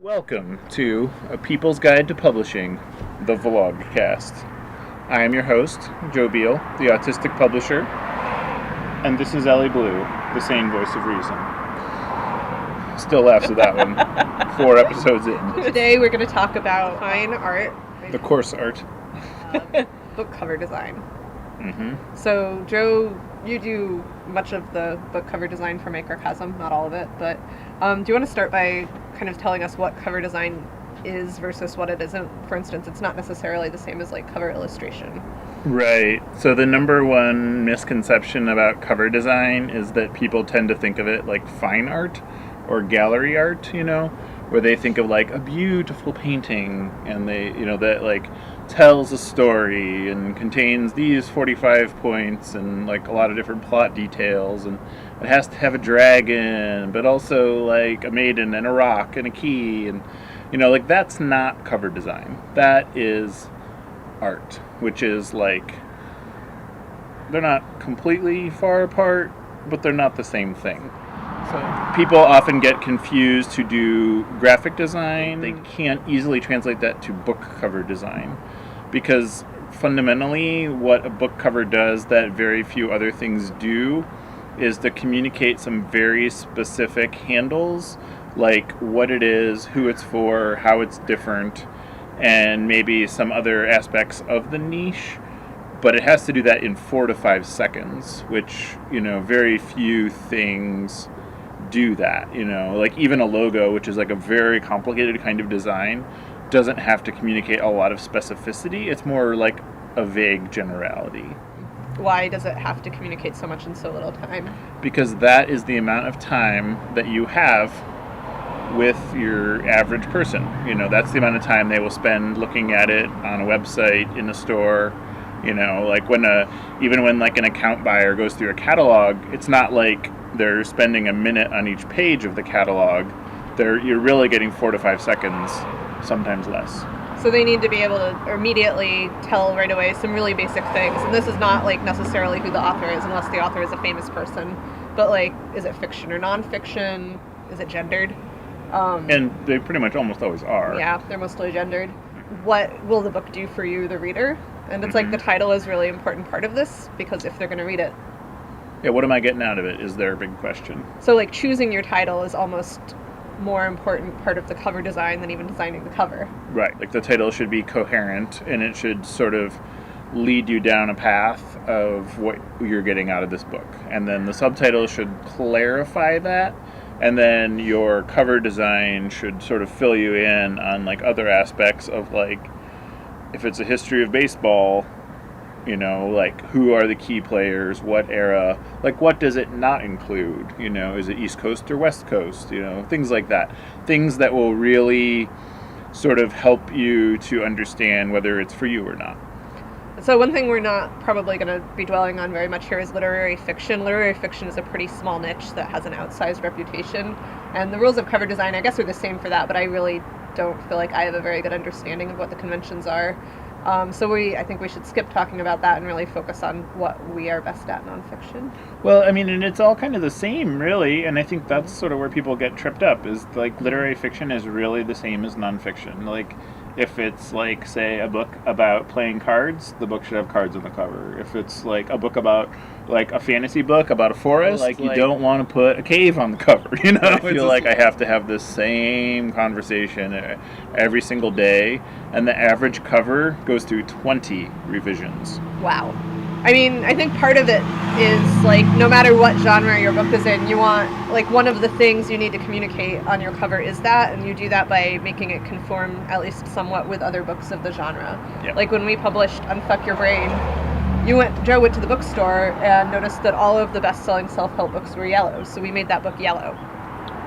Welcome to A People's Guide to Publishing, the Vlogcast. I am your host, Joe Beal, the autistic publisher, and this is Elly Blue, the sane voice of reason. Still laughs at that one, 4 episodes in. Today we're going to talk about fine art. The coarse art. Book cover design. Mm-hmm. So, Joe, you do much of the book cover design for Microcosm, not all of it, but do you want to start by kind of telling us what cover design is versus what it isn't? For instance, it's not necessarily the same as like cover illustration. Right. So the number one misconception about cover design is that people tend to think of it like fine art or gallery art, where they think of like a beautiful painting and they, that like tells a story and contains these 45 points and like a lot of different plot details, and it has to have a dragon but also like a maiden and a rock and a key, and like that's not cover design. That is art, which is like they're not completely far apart, but they're not the same thing. So people often get confused to do graphic design. They can't easily translate that to book cover design because fundamentally what a book cover does that very few other things do is to communicate some very specific handles, like what it is, who it's for, how it's different, and maybe some other aspects of the niche. But it has to do that in 4 to 5 seconds, which, very few things do that. Like even a logo, which is like a very complicated kind of design, doesn't have to communicate a lot of specificity. It's more like a vague generality. Why does it have to communicate so much in so little time? Because that is the amount of time that you have with your average person. That's the amount of time they will spend looking at it on a website, in a store. Like even when like an account buyer goes through a catalog, it's not like they're spending a minute on each page of the catalog. You're really getting 4 to 5 seconds, sometimes less. So they need to be able to immediately tell right away some really basic things. And this is not like necessarily who the author is, unless the author is a famous person. But like, is it fiction or nonfiction? Is it gendered? And they pretty much almost always are. Yeah, they're mostly gendered. What will the book do for you, the reader? And it's like the title is a really important part of this, because if they're going to read it. Yeah, what am I getting out of it is their big question. So like choosing your title is almost more important part of the cover design than even designing the cover. Right, like the title should be coherent and it should sort of lead you down a path of what you're getting out of this book. And then the subtitle should clarify that. And then your cover design should sort of fill you in on like other aspects of like, if it's a history of baseball, like who are the key players, what era, like what does it not include, is it East Coast or West Coast, things like that. Things that will really sort of help you to understand whether it's for you or not. So one thing we're not probably going to be dwelling on very much here is literary fiction. Literary fiction is a pretty small niche that has an outsized reputation. And the rules of cover design, I guess, are the same for that, but I really don't feel like I have a very good understanding of what the conventions are. So I think we should skip talking about that and really focus on what we are best at nonfiction. Well, I mean, and it's all kind of the same, really, and I think that's sort of where people get tripped up, is like literary fiction is really the same as nonfiction. Like, if it's like, say, a book about playing cards, the book should have cards on the cover. If it's like a book about, like a fantasy book about a forest, like you don't want to put a cave on the cover, I feel like I have to have the same conversation every single day, and the average cover goes through 20 revisions. Wow. I mean, I think part of it is, like, no matter what genre your book is in, you want, like, one of the things you need to communicate on your cover is that, and you do that by making it conform, at least somewhat, with other books of the genre. Yep. Like, when we published Unfuck Your Brain, Joe went to the bookstore and noticed that all of the best-selling self-help books were yellow, so we made that book yellow.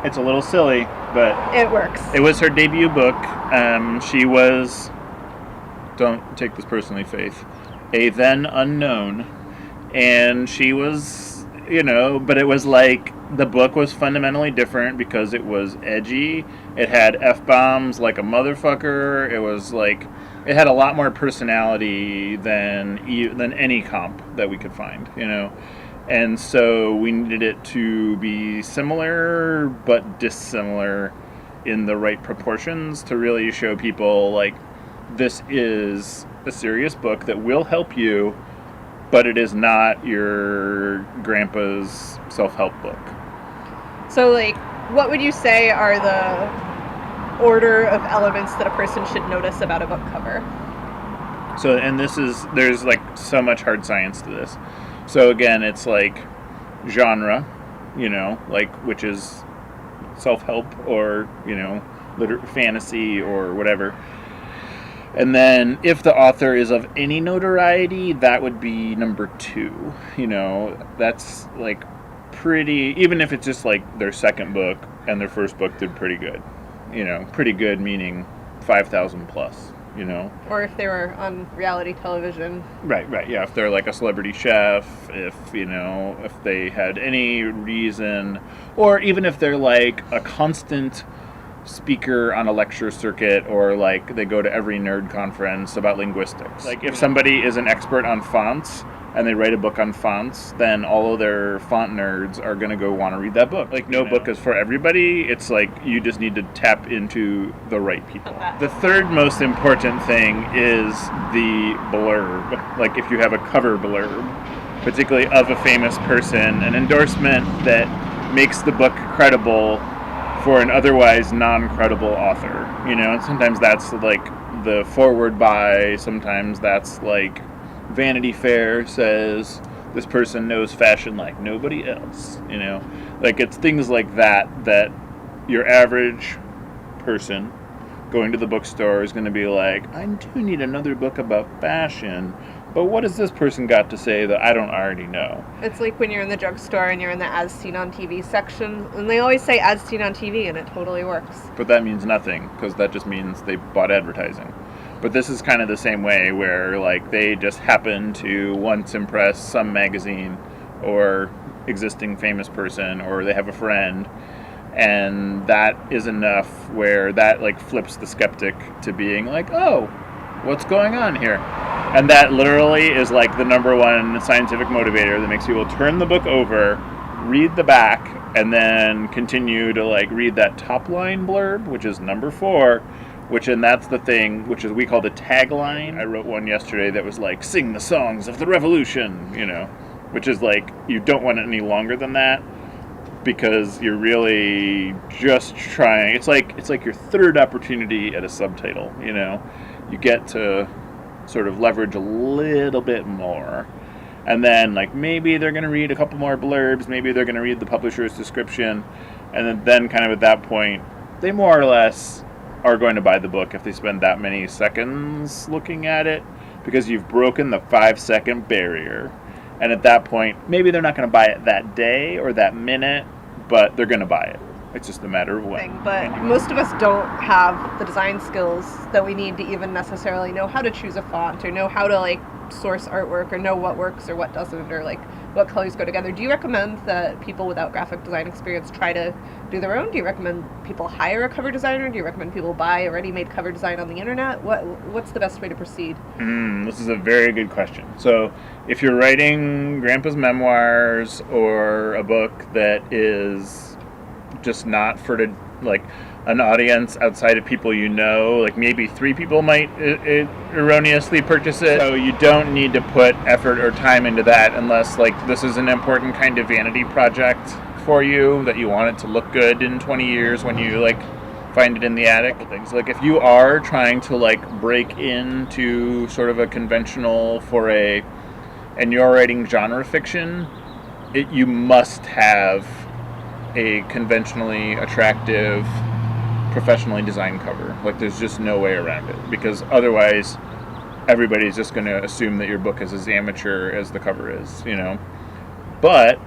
It's a little silly, but... it works. It was her debut book. She was... Don't take this personally, Faith. A then unknown, and she was, but it was like the book was fundamentally different because it was edgy. It had F-bombs like a motherfucker. It was like, it had a lot more personality than any comp that we could find, And so we needed it to be similar but dissimilar in the right proportions to really show people, like, this is a serious book that will help you, but it is not your grandpa's self-help book. So, like, what would you say are the order of elements that a person should notice about a book cover? So, and there's like so much hard science to this. So again, it's like genre, like, which is self-help or, fantasy or whatever. And then if the author is of any notoriety, that would be number 2. That's like pretty, even if it's just like their second book and their first book did pretty good. Pretty good meaning 5,000 plus, Or if they were on reality television. Right, yeah. If they're like a celebrity chef, if they had any reason, or even if they're like a constant speaker on a lecture circuit, or like they go to every nerd conference about linguistics. Like if somebody is an expert on fonts and they write a book on fonts, then all of their font nerds are going to go want to read that book. Like no book is for everybody. It's like you just need to tap into the right people. The third most important thing is the blurb. Like if you have a cover blurb, particularly of a famous person, an endorsement that makes the book credible for an otherwise non-credible author. And sometimes that's like the forward by, sometimes that's like Vanity Fair says this person knows fashion like nobody else. Like it's things like that your average person going to the bookstore is going to be like, I do need another book about fashion, but what has this person got to say that I don't already know? It's like when you're in the drugstore and you're in the as seen on TV section, and they always say as seen on TV, and it totally works. But that means nothing, because that just means they bought advertising. But this is kind of the same way, where like they just happen to once impress some magazine or existing famous person, or they have a friend, and that is enough where that like flips the skeptic to being like, oh, what's going on here? And that literally is like the number one scientific motivator that makes people turn the book over, read the back, and then continue to like read that top line blurb, which is number 4, and that's the thing, which is we call the tagline. I wrote one yesterday that was like, sing the songs of the revolution, which is like, you don't want it any longer than that, because you're really just trying, it's like your third opportunity at a subtitle, you get to sort of leverage a little bit more. And then like maybe they're going to read a couple more blurbs, maybe they're going to read the publisher's description, and then kind of at that point they more or less are going to buy the book if they spend that many seconds looking at it, because you've broken the 5-second barrier. And at that point maybe they're not going to buy it that day or that minute, but they're going to buy it. It's just a matter of when. But most of us don't have the design skills that we need to even necessarily know how to choose a font, or know how to like source artwork, or know what works or what doesn't, or like what colors go together. Do you recommend that people without graphic design experience try to do their own? Do you recommend people hire a cover designer? Do you recommend people buy a ready-made cover design on the internet? What's the best way to proceed? This is a very good question. So if you're writing Grandpa's memoirs, or a book that is just not for like an audience outside of people like maybe 3 people might erroneously purchase it. So you don't need to put effort or time into that unless like this is an important kind of vanity project for you, that you want it to look good in 20 years when you like find it in the attic. Things like if you are trying to like break into sort of a conventional foray and you're writing genre fiction, you must have a conventionally attractive, professionally designed cover. Like there's just no way around it, because otherwise everybody's just going to assume that your book is as amateur as the cover is, But,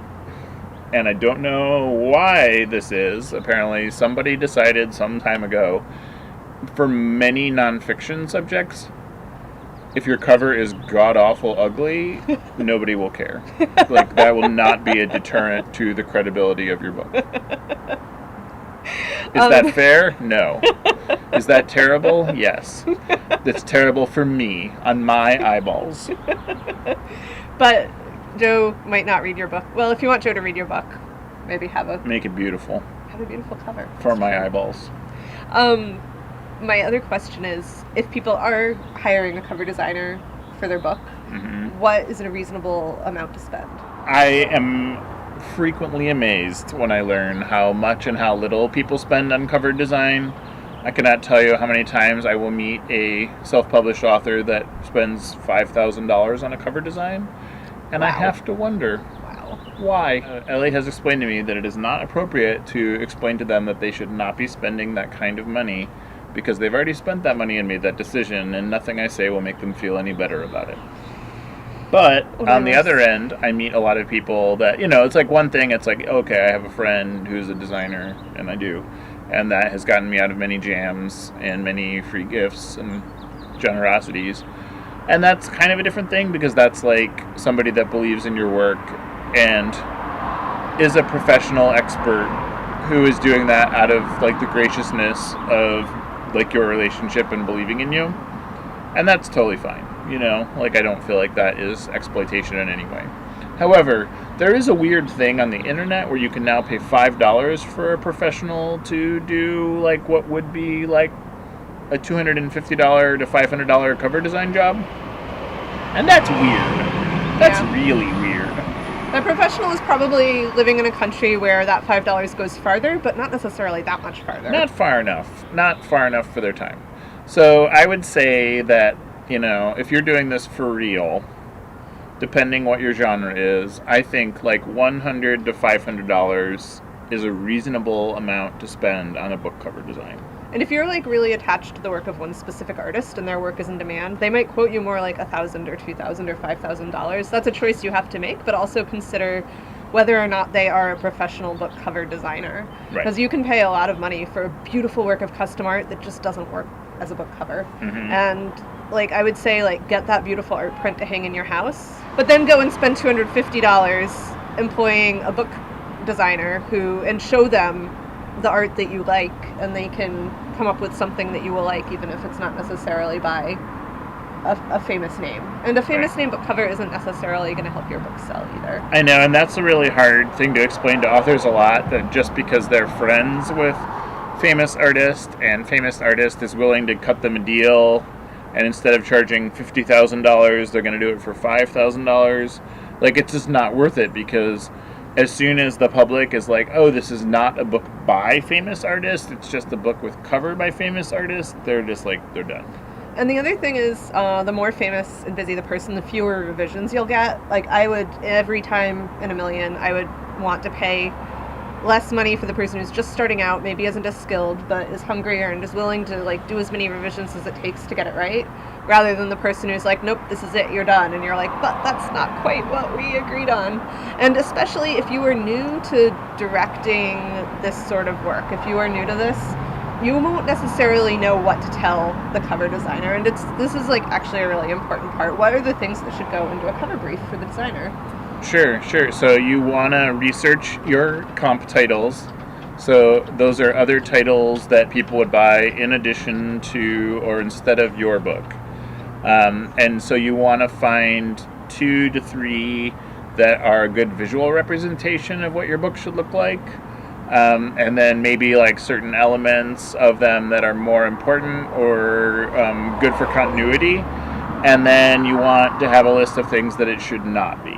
and I don't know why this is, apparently somebody decided some time ago, for many nonfiction subjects, if your cover is god-awful ugly, nobody will care. Like, that will not be a deterrent to the credibility of your book. Is that fair? No. Is that terrible? Yes. That's terrible for me, on my eyeballs. But Joe might not read your book. Well, if you want Joe to read your book, maybe make it beautiful. Have a beautiful cover. For my eyeballs. Um, my other question is, if people are hiring a cover designer for their book, what is a reasonable amount to spend? I am frequently amazed when I learn how much and how little people spend on cover design. I cannot tell you how many times I will meet a self-published author that spends $5,000 on a cover design, and I have to wonder why. Elly has explained to me that it is not appropriate to explain to them that they should not be spending that kind of money because they've already spent that money and made that decision, and nothing I say will make them feel any better about it. But on the other end, I meet a lot of people that, it's like one thing, it's like, okay, I have a friend who's a designer, and I do, and that has gotten me out of many jams and many free gifts and generosities. And that's kind of a different thing because that's like somebody that believes in your work and is a professional expert who is doing that out of like the graciousness of like your relationship and believing in you. And that's totally fine. Like I don't feel like that is exploitation in any way. However, there is a weird thing on the internet where you can now pay $5 for a professional to do like what would be like a $250 to $500 cover design job. And that's weird. That's really weird. That professional is probably living in a country where that $5 goes farther, but not necessarily that much farther. Not far enough. Not far enough for their time. So I would say that, if you're doing this for real, depending what your genre is, I think like $100 to $500 is a reasonable amount to spend on a book cover design. And if you're like really attached to the work of one specific artist and their work is in demand, they might quote you more like $1,000 or $2,000 or $5,000. That's a choice you have to make, but also consider whether or not they are a professional book cover designer. Because you can pay a lot of money for a beautiful work of custom art that just doesn't work as a book cover. And like I would say, like get that beautiful art print to hang in your house, but then go and spend $250 employing a book designer and show them the art that you like, and they can come up with something that you will like, even if it's not necessarily by a famous name. And a famous name book cover isn't necessarily going to help your book sell either. I know, and that's a really hard thing to explain to authors a lot, that just because they're friends with famous artist and famous artist is willing to cut them a deal, and instead of charging $50,000, they're going to do it for $5,000. Like, it's just not worth it, because as soon as the public is like, oh, this is not a book by famous artist, it's just a book with cover by famous artist, they're just like, they're done. And the other thing is, the more famous and busy the person, the fewer revisions you'll get. Like, I would, every time in a million, I would want to pay less money for the person who's just starting out, maybe isn't as skilled, but is hungrier and is willing to like do as many revisions as it takes to get it right, rather than the person who's like, nope, this is it, you're done, and you're like, but that's not quite what we agreed on. And especially if you are new to directing this sort of work, if you are new to this, you won't necessarily know what to tell the cover designer, and this is like actually a really important part. What are the things that should go into a cover brief for the designer? Sure. So you want to research your comp titles. So those are other titles that people would buy in addition to or instead of your book. And so you want to find 2 to 3 that are a good visual representation of what your book should look like. And then maybe like certain elements of them that are more important or good for continuity. And then you want to have a list of things that it should not be.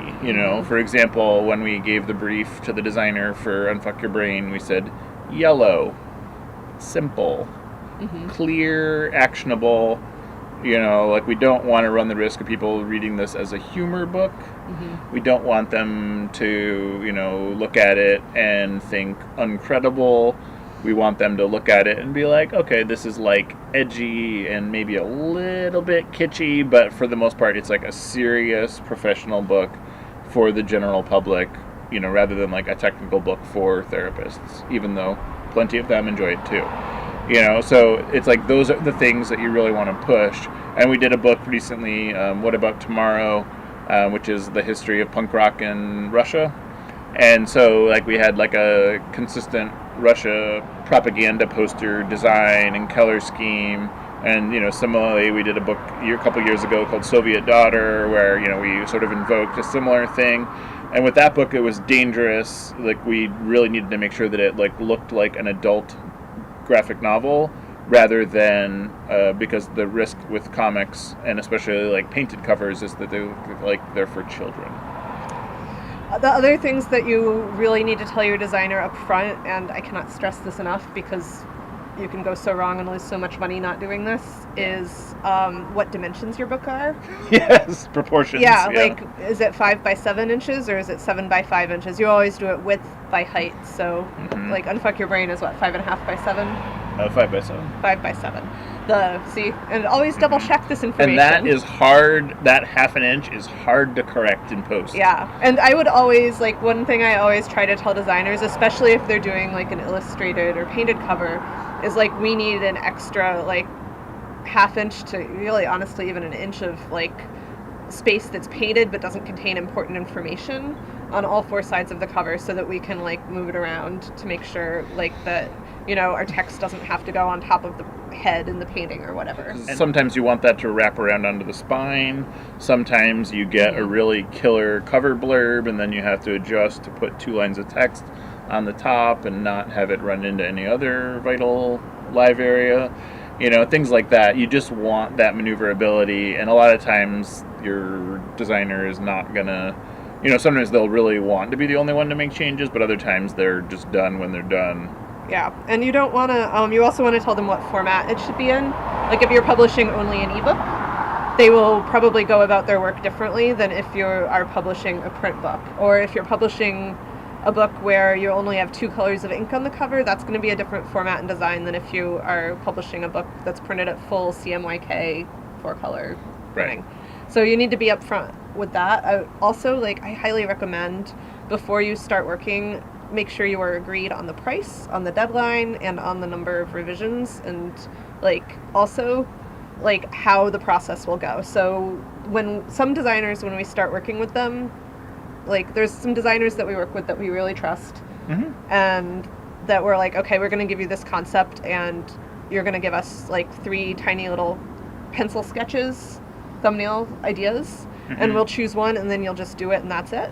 For example, when we gave the brief to the designer for Unfuck Your Brain, we said yellow, simple, clear, actionable. Like we don't want to run the risk of people reading this as a humor book. We don't want them to, look at it and think uncredible. We want them to look at it and be like, okay, this is like edgy and maybe a little bit kitschy, but for the most part, it's like a serious professional book for the general public, rather than like a technical book for therapists, even though plenty of them enjoy it too. So it's like those are the things that you really want to push. And we did a book recently, What About Tomorrow, which is the history of punk rock in Russia. And so like we had like a consistent Russia propaganda poster design and color scheme. And, similarly, we did a book a couple years ago called Soviet Daughter, where, we sort of invoked a similar thing. And with that book, it was dangerous. Like, we really needed to make sure that it, like, looked like an adult graphic novel rather than because the risk with comics and especially like painted covers is that they're for children. The other things that you really need to tell your designer up front, and I cannot stress this enough because you can go so wrong and lose so much money not doing this, is what dimensions your book are. Yes, proportions. Yeah, like, is it 5 by 7 inches or is it 7 by 5 inches? You always do it width by height. So, like, Unfuck Your Brain is what, 5.5 by 7? 5 by 7. 5 by 7. See, and always double check this information. And that is hard. That half an inch is hard to correct in post. Yeah, and I would always, like, one thing I always try to tell designers, especially if they're doing like an illustrated or painted cover, is like we need an extra like half inch to really honestly even an inch of like space that's painted but doesn't contain important information on all 4 sides of the cover so that we can like move it around to make sure like that, you know, our text doesn't have to go on top of the head in the painting or whatever. And sometimes you want that to wrap around onto the spine. Sometimes you get a really killer cover blurb and then you have to adjust to put 2 lines of text on the top and not have it run into any other vital live area. You know, things like that. You just want that maneuverability, and a lot of times your designer is not gonna, you know, sometimes they'll really want to be the only one to make changes, but other times they're just done when they're done. Yeah, and you don't want to, you also want to tell them what format it should be in. Like if you're publishing only an ebook, they will probably go about their work differently than if you are publishing a print book. Or if you're publishing a book where you only have 2 colors of ink on the cover, that's going to be a different format and design than if you are publishing a book that's printed at full CMYK 4-color printing. Right. So you need to be upfront with that. I highly recommend before you start working, make sure you are agreed on the price, on the deadline, and on the number of revisions, and like also like how the process will go. So when some designers, when we start working with them, like there's some designers that we work with that we really trust, and that we're like, okay, we're going to give you this concept and you're going to give us like 3 tiny little pencil sketches, thumbnail ideas, and we'll choose one and then you'll just do it and that's it.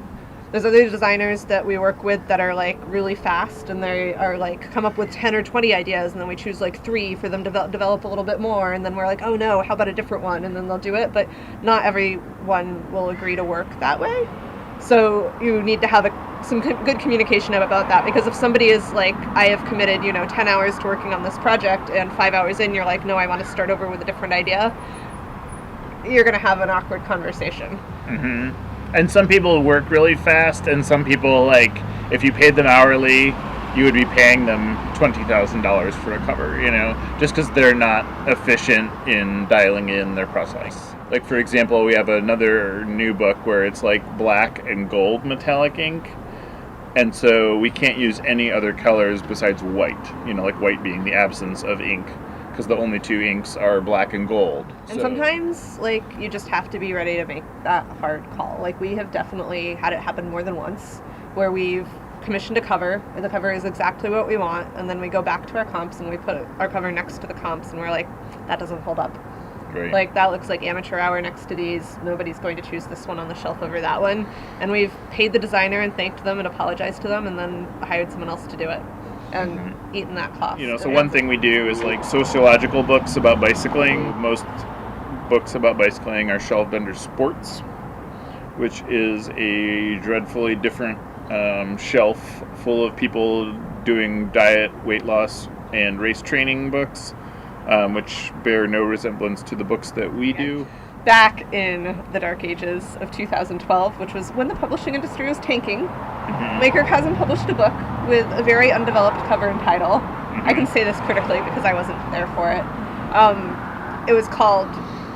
There's other designers that we work with that are like really fast and they are like come up with 10 or 20 ideas and then we choose like 3 for them to develop a little bit more, and then we're like, oh no, how about a different one, and then they'll do it. But not everyone will agree to work that way. So you need to have some good communication about that, because if somebody is like, I have committed, 10 hours to working on this project, and 5 hours in you're like, no, I want to start over with a different idea, you're going to have an awkward conversation. And some people work really fast, and some people, like, if you paid them hourly, you would be paying them $20,000 for a cover, just because they're not efficient in dialing in their process. Like, for example, we have another new book where it's like black and gold metallic ink, and so we can't use any other colors besides white, like white being the absence of ink, because the only 2 inks are black and gold. And sometimes, like, you just have to be ready to make that hard call. Like, we have definitely had it happen more than once, where we've commissioned a cover, and the cover is exactly what we want, and then we go back to our comps, and we put our cover next to the comps, and we're like, that doesn't hold up. Right. Like, that looks like amateur hour next to these. Nobody's going to choose this one on the shelf over that one. And we've paid the designer and thanked them and apologized to them, and then hired someone else to do it. And eaten that cost. So one thing we do is like sociological books about bicycling. Most books about bicycling are shelved under sports, which is a dreadfully different shelf full of people doing diet, weight loss, and race training books, which bear no resemblance to the books that we do. Back in the dark ages of 2012, which was when the publishing industry was tanking, Maker Cousin published a book with a very undeveloped cover and title. I can say this critically because I wasn't there for it. It was called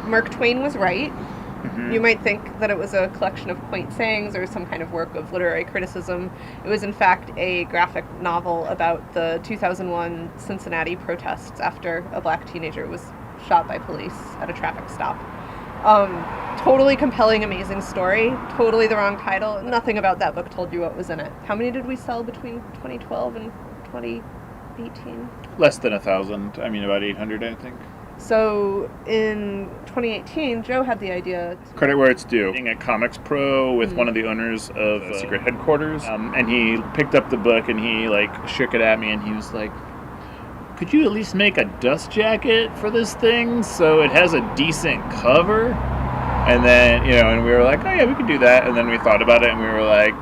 Mark Twain Was Right. You might think that it was a collection of quaint sayings or some kind of work of literary criticism. It was in fact a graphic novel about the 2001 Cincinnati protests after a black teenager was shot by police at a traffic stop. Totally compelling, amazing story. Totally the wrong title. Nothing about that book told you what was in it. How many did we sell between 2012 and 2018? Less than 1,000. I mean, about 800, I think. So in 2018, Joe had the idea. Credit where it's due. Being at Comics Pro with one of the owners of Secret Headquarters, and he picked up the book and he like shook it at me and he was like, could you at least make a dust jacket for this thing so it has a decent cover? And then, and we were like, oh yeah, we could do that. And then we thought about it and we were like,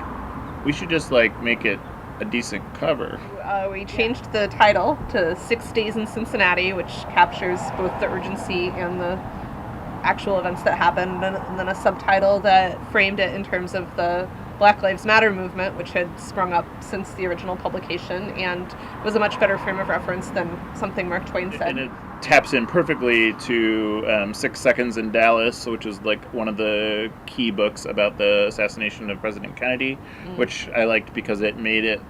we should just like make it a decent cover. We changed the title to 6 Days in Cincinnati, which captures both the urgency and the actual events that happened, and then a subtitle that framed it in terms of the Black Lives Matter movement, which had sprung up since the original publication and was a much better frame of reference than something Mark Twain said. And it taps in perfectly to 6 Seconds in Dallas, which is like one of the key books about the assassination of President Kennedy, which I liked because it made it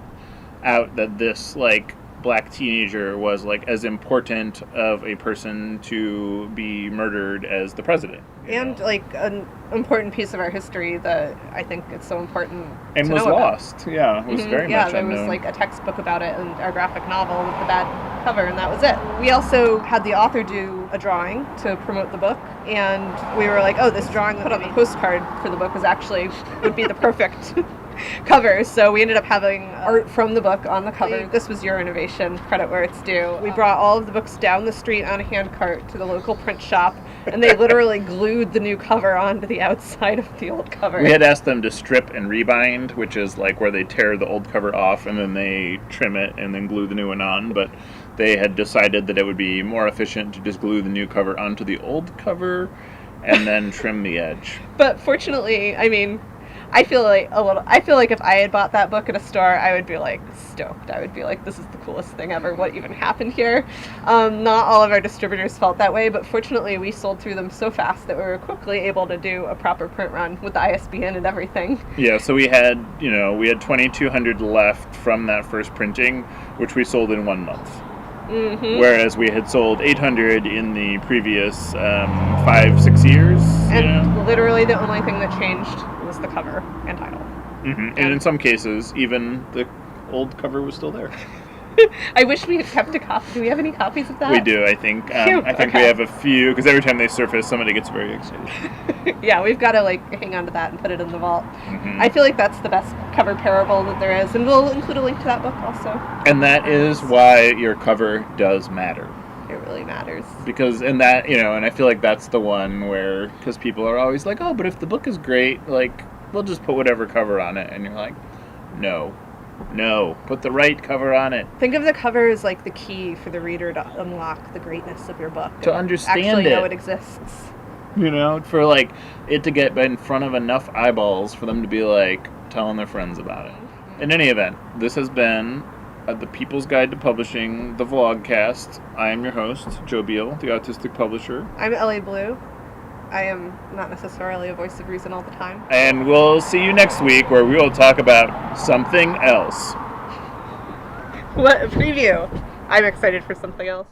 out that this like black teenager was like as important of a person to be murdered as the president. And like an important piece of our history that I think it's so important and to was know lost. about. Yeah, it was very much there unknown. was like a textbook about it and our graphic novel with the bad cover, and that was it. We also had the author do a drawing to promote the book, and we were like, oh, this drawing put on the postcard for the book would be the perfect cover. So we ended up having art from the book on the cover. This was your innovation, credit where it's due. We brought all of the books down the street on a handcart to the local print shop, and they literally glued the new cover onto the outside of the old cover. We had asked them to strip and rebind, which is like where they tear the old cover off and then they trim it and then glue the new one on, but they had decided that it would be more efficient to just glue the new cover onto the old cover and then trim the edge. But fortunately, I feel like if I had bought that book at a store, I would be like stoked. I would be like, this is the coolest thing ever. What even happened here? Not all of our distributors felt that way, but fortunately we sold through them so fast that we were quickly able to do a proper print run with the ISBN and everything. Yeah, so we had 2,200 left from that first printing, which we sold in 1 month. Mm-hmm. Whereas we had sold 800 in the previous 5-6 years. And literally the only thing that changed was the cover and title. Mm-hmm. And in some cases, even the old cover was still there. I wish we had kept a copy. Do we have any copies of that? We do, I think. I think we have a few, because every time they surface, somebody gets very excited. Yeah, we've got to hang on to that and put it in the vault. Mm-hmm. I feel like that's the best cover parable that there is, and we'll include a link to that book also. And that is why your cover does matter. It really matters. Because, and I feel like that's the one where, because people are always like, oh, but if the book is great, we'll just put whatever cover on it. And you're like, no, put the right cover on it. Think of the cover as like the key for the reader to unlock the greatness of your book. To understand actually it. know it exists. For it to get in front of enough eyeballs for them to be telling their friends about it. In any event, this has been The People's Guide to Publishing, the Vlogcast. I am your host, Joe Beal, the autistic publisher. I'm Elly Blue. I am not necessarily a voice of reason all the time. And we'll see you next week where we will talk about something else. What a preview! I'm excited for something else.